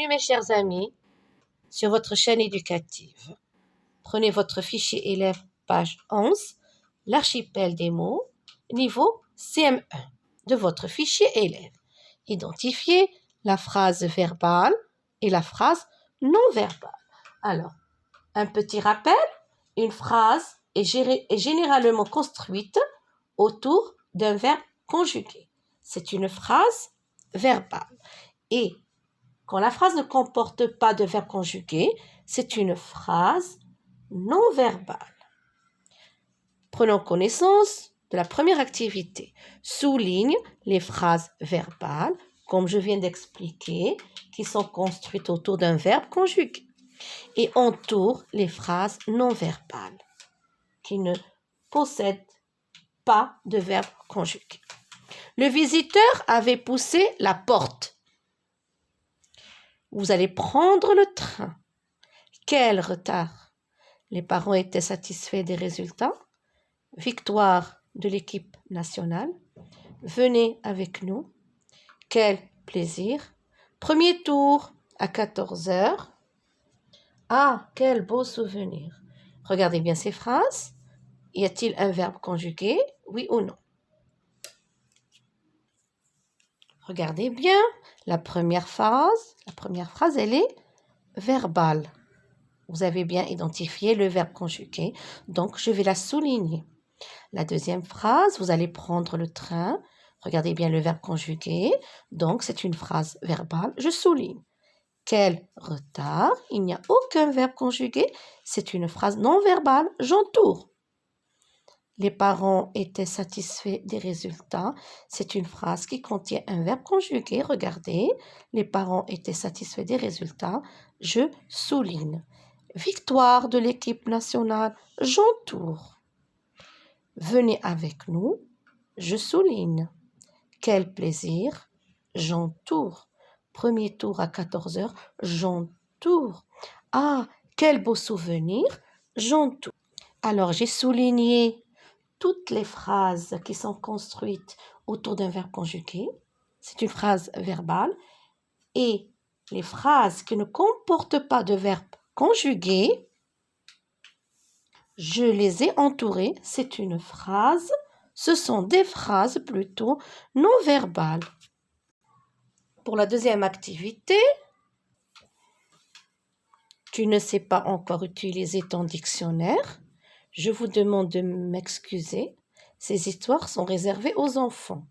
Bienvenue mes chers amis sur votre chaîne éducative. Prenez votre fichier élève page 11, l'archipel des mots, niveau CM1 de votre fichier élève. Identifiez la phrase verbale et la phrase non verbale. Alors, un petit rappel, une phrase est généralement construite autour d'un verbe conjugué. C'est une phrase verbale. Et quand la phrase ne comporte pas de verbe conjugué, c'est une phrase non verbale. Prenons connaissance de la première activité. Souligne les phrases verbales, comme je viens d'expliquer, qui sont construites autour d'un verbe conjugué. Et entoure les phrases non verbales, qui ne possèdent pas de verbe conjugué. Le visiteur avait poussé la porte. Vous allez prendre le train. Quel retard! Les parents étaient satisfaits des résultats. Victoire de l'équipe nationale. Venez avec nous. Quel plaisir! Premier tour à 14 heures. Ah, quel beau souvenir! Regardez bien ces phrases. Y a-t-il un verbe conjugué? Oui ou non? Regardez bien. La première phrase, elle est verbale. Vous avez bien identifié le verbe conjugué, donc je vais la souligner. La deuxième phrase, vous allez prendre le train. Regardez bien le verbe conjugué, donc c'est une phrase verbale, je souligne. Quel retard, il n'y a aucun verbe conjugué, c'est une phrase non verbale, j'entoure. Les parents étaient satisfaits des résultats. C'est une phrase qui contient un verbe conjugué. Regardez, les parents étaient satisfaits des résultats. Je souligne. Victoire de l'équipe nationale. J'entoure. Venez avec nous. Je souligne. Quel plaisir. J'entoure. Premier tour à 14 heures. J'entoure. Ah, quel beau souvenir. J'entoure. Alors, j'ai souligné toutes les phrases qui sont construites autour d'un verbe conjugué, c'est une phrase verbale, et les phrases qui ne comportent pas de verbe conjugué, je les ai entourées, c'est une phrase, ce sont des phrases plutôt non verbales. Pour la deuxième activité, tu ne sais pas encore utiliser ton dictionnaire. Je vous demande de m'excuser. Ces histoires sont réservées aux enfants.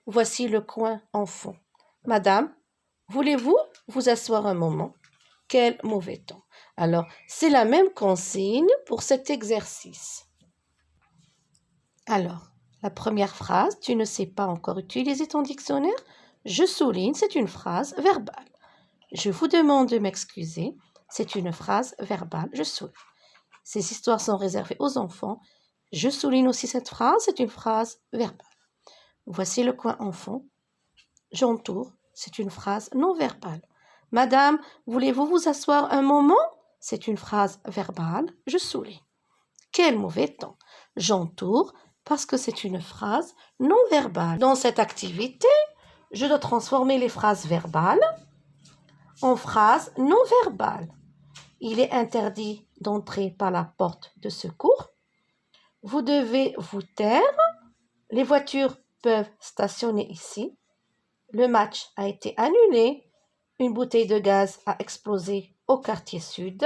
Voici le coin enfant. Madame, voulez-vous vous asseoir un moment? Quel mauvais temps. Alors, c'est la même consigne pour cet exercice. Alors, la première phrase, tu ne sais pas encore utiliser ton dictionnaire? Je souligne, c'est une phrase verbale. Je vous demande de m'excuser. C'est une phrase verbale, je souligne. Ces histoires sont réservées aux enfants. Je souligne aussi cette phrase, c'est une phrase verbale. Voici le coin enfant. J'entoure, c'est une phrase non verbale. Madame, voulez-vous vous asseoir un moment? C'est une phrase verbale, je souligne. Quel mauvais temps. J'entoure parce que c'est une phrase non verbale. Dans cette activité, je dois transformer les phrases verbales en phrases non verbales. Il est interdit d'entrer par la porte de secours. Vous devez vous taire. Les voitures peuvent stationner ici. Le match a été annulé. Une bouteille de gaz a explosé au quartier sud.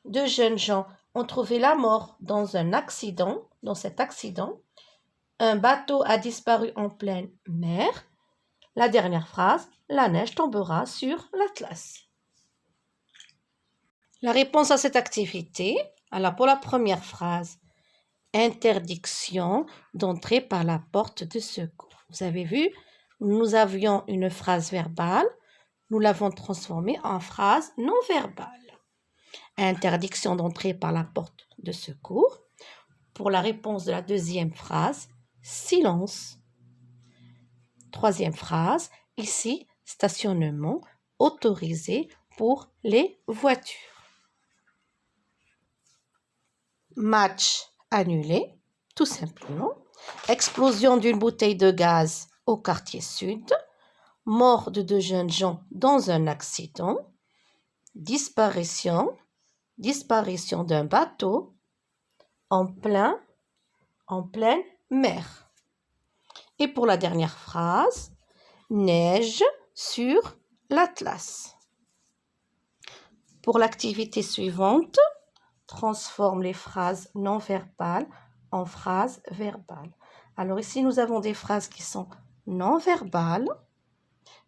2 jeunes gens ont trouvé la mort dans cet accident. Un bateau a disparu en pleine mer. La dernière phrase, la neige tombera sur l'Atlas. La réponse à cette activité, alors pour la première phrase, interdiction d'entrer par la porte de secours. Vous avez vu, nous avions une phrase verbale, nous l'avons transformée en phrase non verbale. Interdiction d'entrer par la porte de secours. Pour la réponse de la deuxième phrase, silence. Troisième phrase, ici, stationnement autorisé pour les voitures. Match annulé, tout simplement. Explosion d'une bouteille de gaz au quartier sud. mort de 2 jeunes gens dans un accident, disparition d'un bateau en pleine mer. Et pour la dernière phrase, neige sur l'Atlas. Pour l'activité suivante, transforme les phrases non verbales en phrases verbales. Alors ici, nous avons des phrases qui sont non verbales.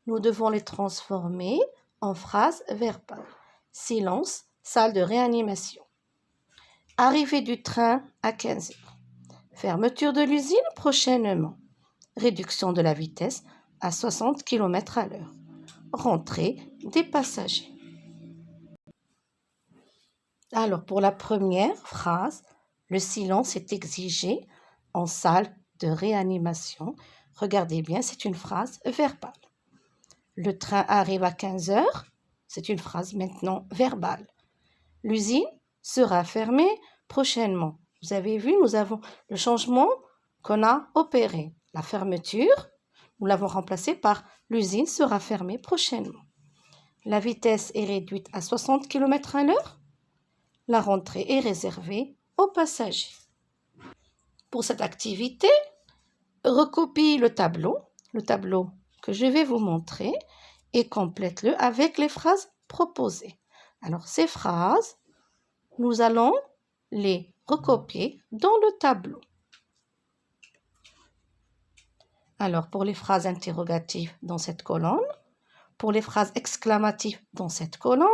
Nous devons les transformer en phrases verbales. Silence, salle de réanimation. Arrivée du train à 15 heures. Fermeture de l'usine prochainement. Réduction de la vitesse à 60 km à l'heure. Rentrée des passagers. Alors, pour la première phrase, le silence est exigé en salle de réanimation. Regardez bien, c'est une phrase verbale. Le train arrive à 15 heures, c'est une phrase maintenant verbale. L'usine sera fermée prochainement. Vous avez vu, nous avons le changement qu'on a opéré. La fermeture, nous l'avons remplacée par l'usine sera fermée prochainement. La vitesse est réduite à 60 km à l'heure. La rentrée est réservée aux passagers. Pour cette activité, recopie le tableau que je vais vous montrer et complète-le avec les phrases proposées. Alors, ces phrases, nous allons les recopier dans le tableau. Alors, pour les phrases interrogatives dans cette colonne, pour les phrases exclamatives dans cette colonne,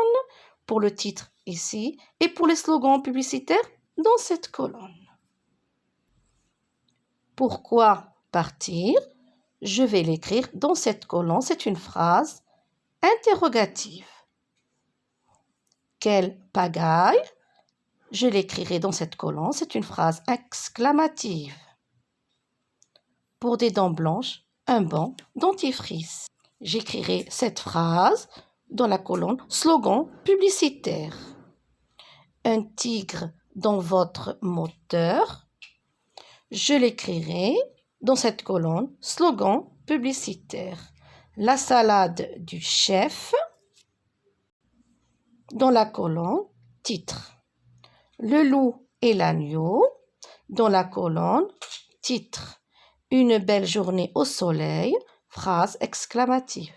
pour le titre ici et pour les slogans publicitaires dans cette colonne. Pourquoi partir? Je vais l'écrire dans cette colonne. C'est une phrase interrogative. Quelle pagaille? Je l'écrirai dans cette colonne. C'est une phrase exclamative. Pour des dents blanches, un bon dentifrice. J'écrirai cette phrase dans la colonne slogan publicitaire. Un tigre dans votre moteur. Je l'écrirai dans cette colonne slogan publicitaire. La salade du chef dans la colonne titre. Le loup et l'agneau dans la colonne titre. Une belle journée au soleil, phrase exclamative.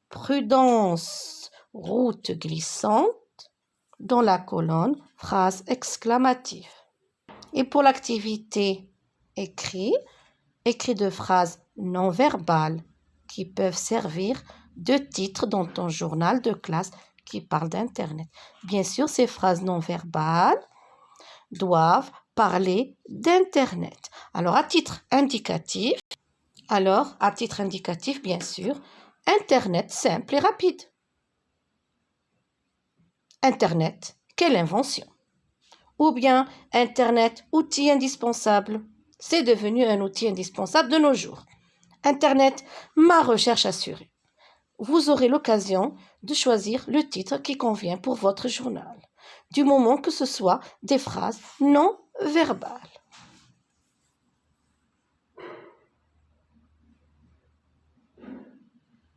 Prudence, route glissante dans la colonne phrase exclamative. Et pour l'activité écrit de phrases non verbales qui peuvent servir de titre dans ton journal de classe qui parle d'Internet. Bien sûr, ces phrases non verbales doivent parler d'Internet. Alors, à titre indicatif, bien sûr, Internet simple et rapide. Internet, quelle invention! Ou bien Internet, outil indispensable. C'est devenu un outil indispensable de nos jours. Internet, ma recherche assurée. Vous aurez l'occasion de choisir le titre qui convient pour votre journal, du moment que ce soit des phrases non verbales.